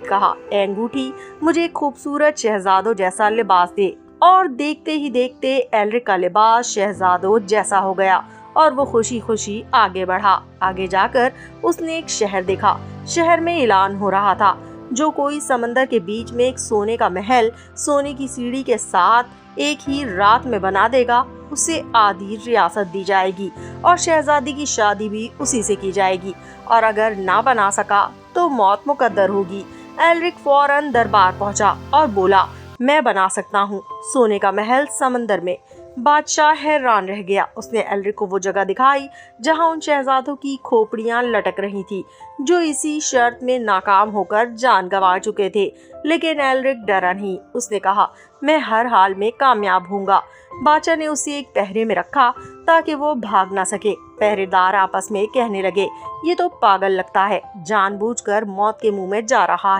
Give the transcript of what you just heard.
کہا، اے انگوٹھی، مجھے ایک خوبصورت شہزادوں جیسا لباس دے۔ اور دیکھتے ہی دیکھتے ایلرک کا لباس شہزادوں جیسا ہو گیا اور وہ خوشی خوشی آگے بڑھا۔ آگے جا کر اس نے ایک شہر دیکھا۔ شہر میں اعلان ہو رہا تھا، جو کوئی سمندر کے بیچ میں ایک سونے کا محل سونے کی سیڑھی کے ساتھ ایک ہی رات میں بنا دے گا، اسے آدھی ریاست دی جائے گی اور شہزادی کی شادی بھی اسی سے کی جائے گی، اور اگر نہ بنا سکا تو موت مقدر ہوگی۔ ایلرک فوراً دربار پہنچا اور بولا، میں بنا سکتا ہوں سونے کا محل سمندر میں۔ بادشاہ حیران رہ گیا۔ اس نے ایلرک کو وہ جگہ دکھائی جہاں ان شہزادوں کی کھوپڑیاں لٹک رہی تھی جو اسی شرط میں ناکام ہو کر جان گنوا چکے تھے۔ لیکن ایلرک ڈرا نہیں۔ اس نے کہا، میں ہر حال میں کامیاب ہوں گا۔ بادشاہ نے اسے ایک پہرے میں رکھا تاکہ وہ بھاگ نہ سکے۔ پہرے دار آپس میں کہنے لگے، یہ تو پاگل لگتا ہے، جان بوجھ کر موت کے منہ میں جا رہا ہے۔